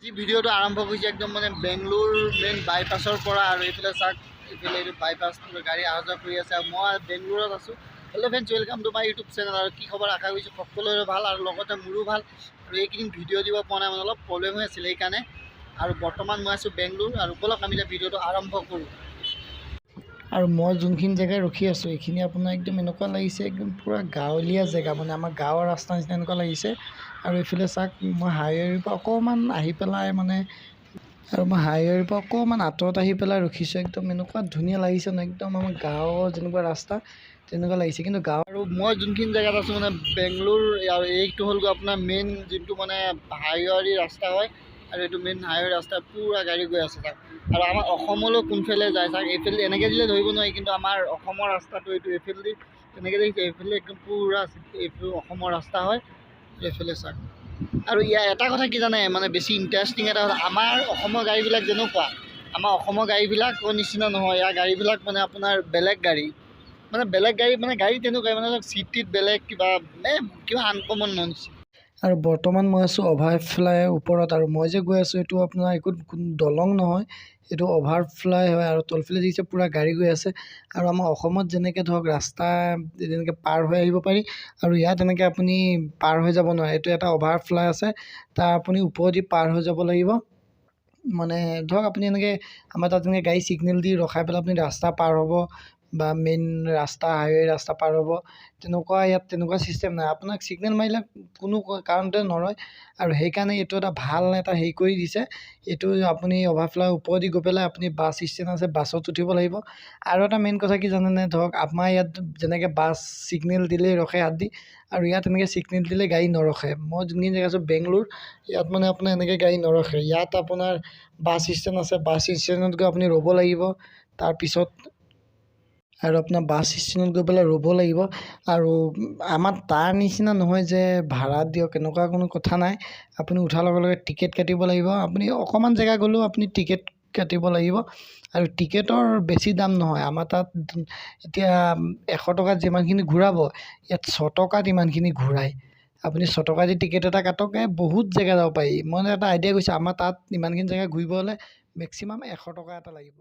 এই ভিডিঅ'টো আৰম্ভ কৰিছে একদম মানে বেংগলোৰ মেইন বাইপাছৰ পৰা আৰু এইফালে চাওক এইফালে এইটো বাইপাছ গাড়ী অহা যোৱা কৰি আছে আৰু মই বেংগলোৰত আছোঁ। Hello' friends, welcome to my YouTube channel. আৰু কি খবৰ, আশা কৰিছোঁ সকলোৰে ভাল আৰু লগতে মোৰো ভাল। আৰু এইকেইদিন ভিডিঅ' দিব পৰা নাই, মানে অলপ প্ৰব্লেম হৈ আছিলে সেইকাৰণে। আৰু বৰ্তমান মই আছোঁ বেংগলোৰ আৰু ব'লক আমি এতিয়া ভিডিঅ'টো আৰম্ভ কৰোঁ। আৰু মই যোনখিনি জেগাত ৰখি আছোঁ এইখিনি আপোনাৰ একদম এনেকুৱা লাগিছে একদম পূৰা গাঁৱলীয়া জেগা, মানে আমাৰ গাঁৱৰ ৰাস্তা নিচিনা এনেকুৱা লাগিছে। আৰু এইফালে চাওক মই হাইৱেৰ পৰা অকণমান আহি পেলাই অকণমান আঁতৰত আহি পেলাই ৰখিছোঁ। একদম এনেকুৱা ধুনীয়া লাগিছে ন, একদম আমাৰ গাঁৱৰ যেনেকুৱা ৰাস্তা তেনেকুৱা লাগিছে। কিন্তু গাঁৱৰ আৰু মই যোনখিনি জেগাত আছোঁ মানে বেংগলোৰ, আৰু এইটো হ'ল আপোনাৰ মেইন যোনটো মানে হাইৱেৰ ৰাস্তা হয়। আৰু এইটো মেইন হাইৱে ৰাস্তা পূৰা গাড়ী গৈ আছে তাক। আৰু আমাৰ অসমলৈ কোনফালে যায় চাওক, এইফালে এনেকৈ দিলে ধৰিব নোৱাৰি, কিন্তু আমাৰ অসমৰ ৰাস্তাটো এইটো এইফালেদি তেনেকৈ দেখিছে। এইফালে একদম পূৰা এইটো অসমৰ ৰাস্তা হয় এইফালে চাওক। আৰু ইয়াৰ এটা কথা কি জানে, মানে বেছি ইণ্টাৰেষ্টিং এটা কথা, আমাৰ অসমৰ গাড়ীবিলাক যেনেকুৱা, আমাৰ অসমৰ গাড়ীবিলাকৰ নিচিনা নহয়। ইয়াৰ গাড়ীবিলাক মানে আপোনাৰ বেলেগ গাড়ী, মানে গাড়ী তেনেকুৱাই, মানে চিটিত বেলেগ কিবা আনকমন ননিছে। আৰু বৰ্তমান মই আছোঁ অভাৰফ্লাইৰ ওপৰত, আৰু মই যে গৈ আছোঁ এইটো আপোনাৰ একো দলং নহয়, এইটো অভাৰফ্লাই হয়। আৰু তলফালে দেখিছে পূৰা গাড়ী গৈ আছে। আৰু আমাৰ অসমত যেনেকৈ ধৰক ৰাস্তা যেনেকৈ পাৰ হৈ আহিব পাৰি, আৰু ইয়াত তেনেকৈ আপুনি পাৰ হৈ যাব নোৱাৰে। এইটো এটা অভাৰফ্লাই আছে, তাৰ আপুনি ওপৰেদি পাৰ হৈ যাব লাগিব। মানে ধৰক আপুনি এনেকৈ আমাৰ তাত এনেকৈ গাড়ী ছিগনেল দি ৰখাই পেলাই আপুনি ৰাস্তা পাৰ হ'ব, বা মেইন ৰাস্তা হাইৱে ৰাস্তা পাৰ হ'ব, তেনেকুৱা ইয়াত তেনেকুৱা ছিষ্টেম নাই। আপোনাক ছিগনেল মাৰিলে কোনো কাৰণতে নৰয়। আৰু সেইকাৰণে এইটো এটা ভাল এটা হেৰি কৰি দিছে। এইটো আপুনি অভাৰফ্লাই ওপৰেদি গৈ পেলাই আপুনি বাছ ষ্টেণ্ড আছে, বাছত উঠিব লাগিব। আৰু এটা মেইন কথা কি জানেনে, ধৰক আমাৰ ইয়াত যেনেকৈ বাছ ছিগনেল দিলেই ৰখে হাত দি, আৰু ইয়াত এনেকৈ ছিগনেল দিলে গাড়ী নৰখে। মই যোনখিনি জেগা আছোঁ বেংগলোৰ, ইয়াত মানে আপোনাৰ এনেকৈ গাড়ী নৰখে। ইয়াত আপোনাৰ বাছ ষ্টেণ্ড আছে, বাছ ষ্টেণ্ডত গৈ আপুনি ৰ'ব লাগিব। তাৰপিছত আৰু আপোনাৰ বাছ ষ্টেণ্ডত গৈ পেলাই ৰ'ব লাগিব। আৰু আমাৰ তাৰ নিচিনা নহয় যে ভাড়া দিয়ক, এনেকুৱা কোনো কথা নাই। আপুনি উঠাৰ লগে লগে টিকেট কাটিব লাগিব। আপুনি অকণমান জেগা গ'লেও আপুনি টিকেট কাটিব লাগিব। আৰু টিকেটৰ বেছি দাম নহয়। আমাৰ তাত এতিয়া 100 টকাত যিমানখিনি ঘূৰাব, ইয়াত 100 টকাত ইমানখিনি ঘূৰায়। আপুনি 100 টকা দি টিকেট এটা কাটক, বহুত জেগা যাব পাৰি। মই এটা আইডিয়া কৰিছোঁ, আমাৰ তাত ইমানখিনি জেগা ঘূৰিব হ'লে মেক্সিমাম 100 টকা এটা লাগিব।